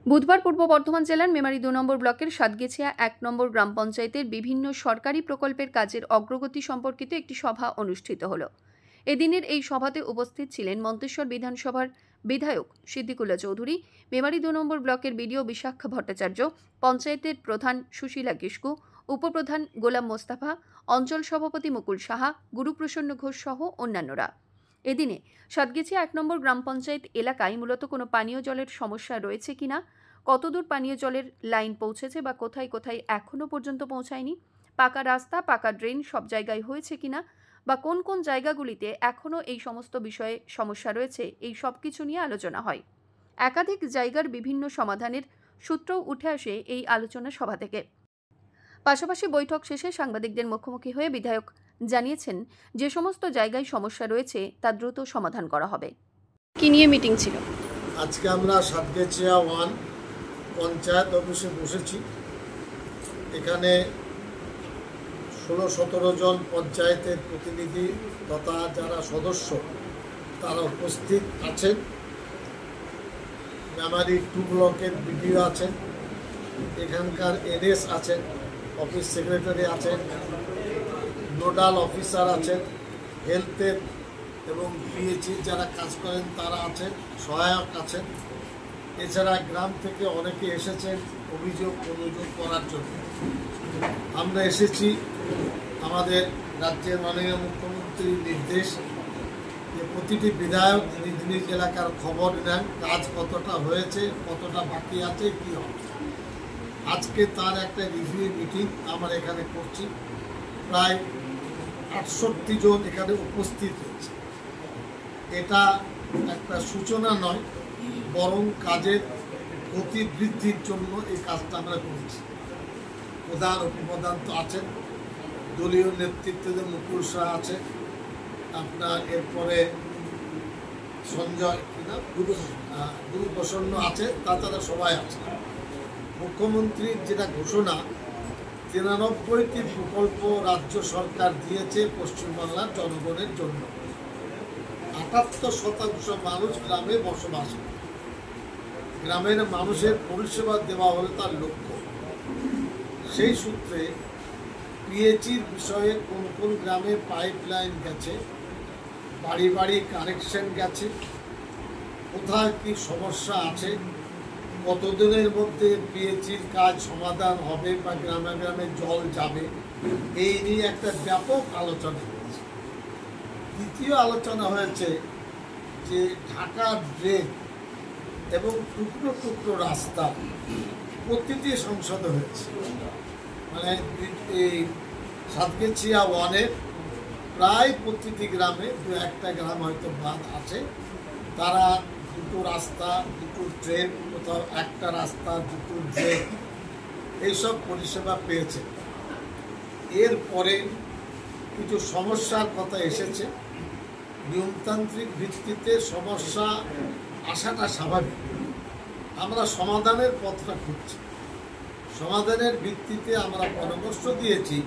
বুধবার পূর্ব বর্ধমান জেলার মেমারি ২ নম্বর ব্লকের সাতগেছিয়া ১ নম্বর গ্রাম পঞ্চায়েতের বিভিন্ন সরকারি প্রকল্পের কাজের অগ্রগতি সম্পর্কিত একটি সভা অনুষ্ঠিত হল। এদিনের এই সভাতে উপস্থিত ছিলেন মন্তেশ্বর বিধানসভার বিধায়ক সিদ্দিকুল্লাহ চৌধুরী, মেমারি ২ নম্বর ব্লকের বিডিও বিশাখা ভট্টাচার্য, পঞ্চায়েতের প্রধান সুশীলা কিস্কু, উপপ্রধান গোলাম মোস্তাফা, অঞ্চল সভাপতি মুকুল সাহা, গুরুপ্রসন্ন ঘোষ সহ অন্যান্যরা। এদিনে সাতগেছিয়া ১ নম্বর গ্রাম পঞ্চায়েত এলাকায় মূলত কোনো পানীয় জলের সমস্যা রয়েছে কিনা, কতদূর পানীয় জলের লাইন পৌঁছেছে বা কোথায় কোথায় এখনও পর্যন্ত পৌঁছায়নি, পাকা রাস্তা, পাকা ড্রেন সব জায়গায় হয়েছে কিনা বা কোন কোন জায়গাগুলিতে এখনও এই সমস্ত বিষয়ে সমস্যা রয়েছে, এই সব কিছু নিয়ে আলোচনা হয়। একাধিক জায়গার বিভিন্ন সমাধানের সূত্রও উঠে আসে এই আলোচনা সভা থেকে। পাশাপাশি বৈঠক শেষে সাংবাদিকদের মুখোমুখি হয়ে বিধায়ক জানিয়েছেন যে সমস্ত জায়গায় সমস্যা রয়েছে তা দ্রুত সমাধান করা হবে। কি নিয়ে মিটিং ছিল? আজকে আমরা সাতগেছিয়া 1 পঞ্চায়েত অফিসে বসেছি। এখানে ১৬-১৭ জন পঞ্চায়েতের প্রতিনিধি তথা যারা সদস্য তারা উপস্থিত আছেন। মেমারি 2 ব্লকের বিডিও আছেন, এখানকার এনএস আছেন, অফিস সেক্রেটারি আছেন, নোডাল অফিসার আছেন, হেলথের এবং পিএইচি যারা কাজ করেন তারা আছেন, সহায়ক আছেন। এছাড়া গ্রাম থেকে অনেকে এসেছেন অভিযোগ অনুযোগ করার জন্য। আমরা এসেছি আমাদের রাজ্যের মাননীয় মুখ্যমন্ত্রীর নির্দেশ যে প্রতিটি বিধায়ক নিজ নিজ এলাকার খবর নেন, কাজ কতটা হয়েছে, কতটা বাকি আছে, কী হবে। আজকে তার একটা রিভিউ মিটিং আমরা এখানে করছি। প্রায় ৬৮ জন এখানে উপস্থিত হয়েছে। এটা একটা সূচনা নয়, বরং কাজের গতি বৃদ্ধির জন্য এই কাজটা আমরা করছি। প্রধান উপপ্রধান তো আছেন, দলীয় নেতৃত্বে মুকুল শাহ আছে, আপনার এরপরে সঞ্জয় গুরুপ্রসন্ন আছে, তাছাড়া সবাই আছে। মুখ্যমন্ত্রীর যেটা ঘোষণা, ৯৩টি প্রকল্প রাজ্য সরকার দিয়েছে পশ্চিমবাংলার জনগণের জন্য। ৭৮% মানুষ গ্রামে বসবাস করে। গ্রামের মানুষের পরিষেবা দেওয়া হলে তার লক্ষ্য। সেই সূত্রে পিএইচির বিষয়ে কোন কোন গ্রামে পাইপলাইন গেছে, বাড়ি বাড়ি কানেকশন গেছে, কোথায় কি সমস্যা আছে, কতদিনের মধ্যে পিএইচির কাজ সমাধান হবে বা গ্রামে গ্রামে জল যাবে, এই নিয়ে একটা ব্যাপক আলোচনা হয়েছে। দ্বিতীয় আলোচনা হয়েছে যে ঢাকা ড্রেন এবং টুকরো টুকরো রাস্তা প্রতিটি সংসদে হয়েছে। মানে এই সাতগেছিয়া 1-এর প্রায় প্রতিটি গ্রামে 2-1টা গ্রাম হয়তো বাদ আছে, তারা দুটো রাস্তা, দুটো ট্রেন, কোথাও একটা রাস্তা, দুটো ট্রেন, এইসব পরিষেবা পেয়েছে। এরপরে কিছু সমস্যার কথা এসেছে। নিয়মতান্ত্রিক ভিত্তিতে সমস্যা আসাটা স্বাভাবিক। আমরা সমাধানের পথটা খুঁজছি। সমাধানের ভিত্তিতে আমরা পরামর্শ দিয়েছি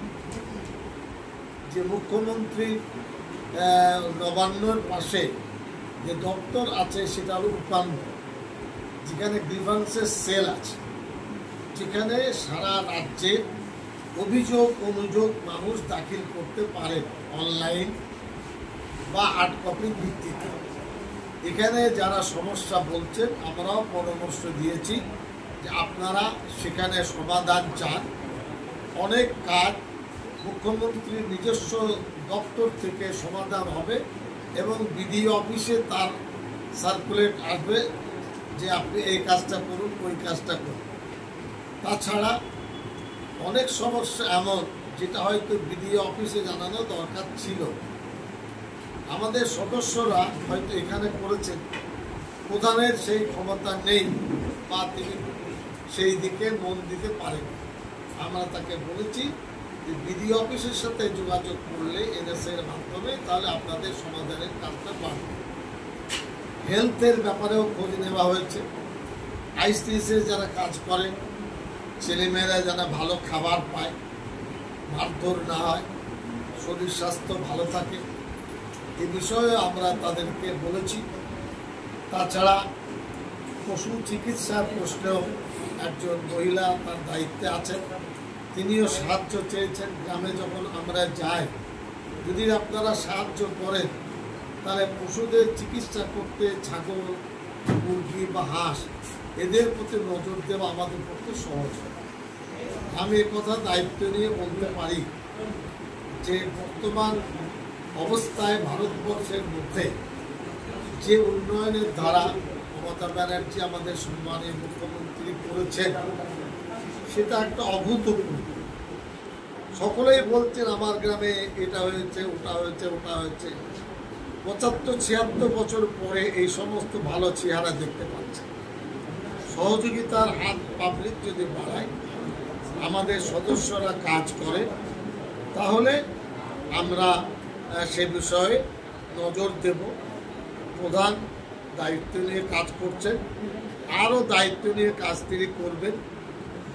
যে মুখ্যমন্ত্রী নবান্নর পাশে যে দপ্তর আছে সেটা হলো উপান্ন, যেখানে গ্রিভান্সের সেল আছে, যেখানে সারা রাজ্যে অভিযোগ অনুযোগ মানুষ দাখিল করতে পারে অনলাইন বা হার্ড কপির ভিত্তিতে। এখানে যারা সমস্যা বলছেন আমরাও পরামর্শ দিয়েছি যে আপনারা সেখানে সমাধান চান। অনেক কাজ মুখ্যমন্ত্রীর নিজস্ব দপ্তর থেকে সমাধান হবে এবং বিডিও অফিসে তার সার্কুলেট আসবে যে আপনি এই কাজটা করুন, ওই কাজটা করুন। তাছাড়া অনেক সমস্যা এমন যেটা হয়তো বিডিও অফিসে জানানো দরকার ছিল, আমাদের সদস্যরা হয়তো এখানে করেছেন, প্রধানের সেই ক্ষমতা নেই বা তিনি সেই দিকে মন দিতে পারেন। আমরা তাকে বলেছি যে বিডিও অফিসের সাথে যোগাযোগ করলে এনএসএর মাধ্যমে তাহলে আপনাদের সমাধানের কাজটা বাড়বে। হেলথের ব্যাপারেও খোঁজ নেওয়া হয়েছে। আইসিডিএসে যারা কাজ করেন, ছেলেমেয়েরা যেন ভালো খাবার পায়, মারধর না হয়, শরীর স্বাস্থ্য ভালো থাকে, এ বিষয়ে আমরা তাদেরকে বলেছি। তাছাড়া পশু চিকিৎসার প্রশ্নেও একজন মহিলা তার দায়িত্বে আছেন, তিনিও সাহায্য চেয়েছেন। গ্রামে যখন আমরা যাই, যদি আপনারা সাহায্য করেন তাহলে পশুদের চিকিৎসা করতে ছাগল, মুরগি বা হাঁস এদের প্রতি নজর দেওয়া আমাদের পক্ষে সহজ হয়। আমি একথা দায়িত্ব নিয়ে বলতে পারি যে বর্তমান অবস্থায় ভারতবর্ষের মধ্যে যে উন্নয়নের ধারা মমতা ব্যানার্জি আমাদের সম্মানীয় মুখ্যমন্ত্রী করেছেন সেটা একটা অভূতপূর্ব। সকলেই বলছেন আমার গ্রামে এটা হয়েছে, ওটা হয়েছে, ওটা হয়েছে। 75-76 বছর পরে এই সমস্ত ভালো চেহারা দেখতে পাচ্ছে। সহযোগিতার হাত পাবলিক যদি বাড়ায়, আমাদের সদস্যরা কাজ করে, তাহলে আমরা সে বিষয়ে নজর দেব। প্রধান দায়িত্ব নিয়ে কাজ করছেন, আরও দায়িত্ব নিয়ে কাজ তিনি করবেন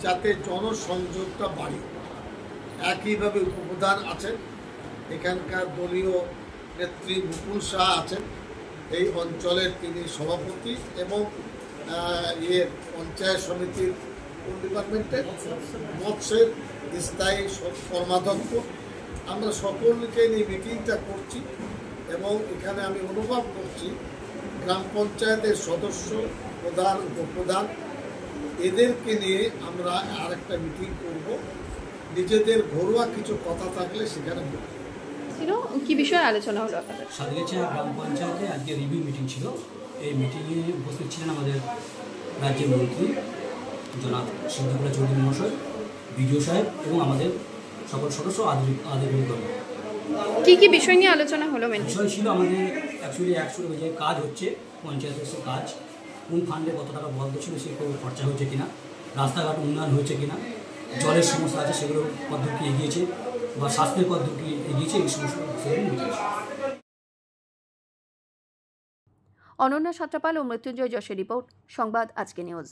যাতে জনসংযোগটা বাড়ে। একইভাবে উপপ্রধান আছেন, এখানকার দলীয় নেত্রী মুকুল শাহ আছেন, এই অঞ্চলের তিনি সভাপতি এবং পঞ্চায়েত সমিতির ডিপার্টমেন্টের মৎস্যের স্থায়ী কর্মাধ্যক্ষ। আমরা সকলকে নিয়ে মিটিংটা করছি এবং এখানে আমি অনুভব করছি গ্রাম পঞ্চায়েতের সদস্য, প্রধান, উপপ্রধান এদেরকে নিয়ে আমরা আরেকটা মিটিং করব। নিজেদের ঘরোয়া কিছু কথা থাকলে সেখানে বলব। কি বিষয়ে আলোচনা হলো আপনাদের? সাতগাছিয়া গ্রাম পঞ্চায়েতে আজকে রিভিউ মিটিং ছিল। এই মিটিংয়ে উপস্থিত ছিলেন আমাদের রাজ্যের মন্ত্রী জনাব সিদ্দিকুল্লাহ চৌধুরী মহাশয়, বিডিও সাহেব এবং আমাদের সকল সদস্য আধিকারিক। কি বিষয় নিয়ে আলোচনা হলো? বিষয় ছিল আমাদের অ্যাকচুয়ালি যে কাজ হচ্ছে পঞ্চায়েতের, সে কাজ কোন ফান্ডে কত টাকা বরাদ্দ ছিল, সে কোনো খরচা হয়েছে কিনা, রাস্তাঘাট উন্নয়ন হয়েছে কিনা, জলের সমস্যা আছে সেগুলোর পদ্ধতি এগিয়েছে বা স্বাস্থ্যের পদ্ধতি এগিয়েছে, এই সমস্ত বিষয়ে অনন্যা সাত্রাপাল ও মৃত্যুঞ্জয় যশের রিপোর্ট, সংবাদ আজকে নিউজ।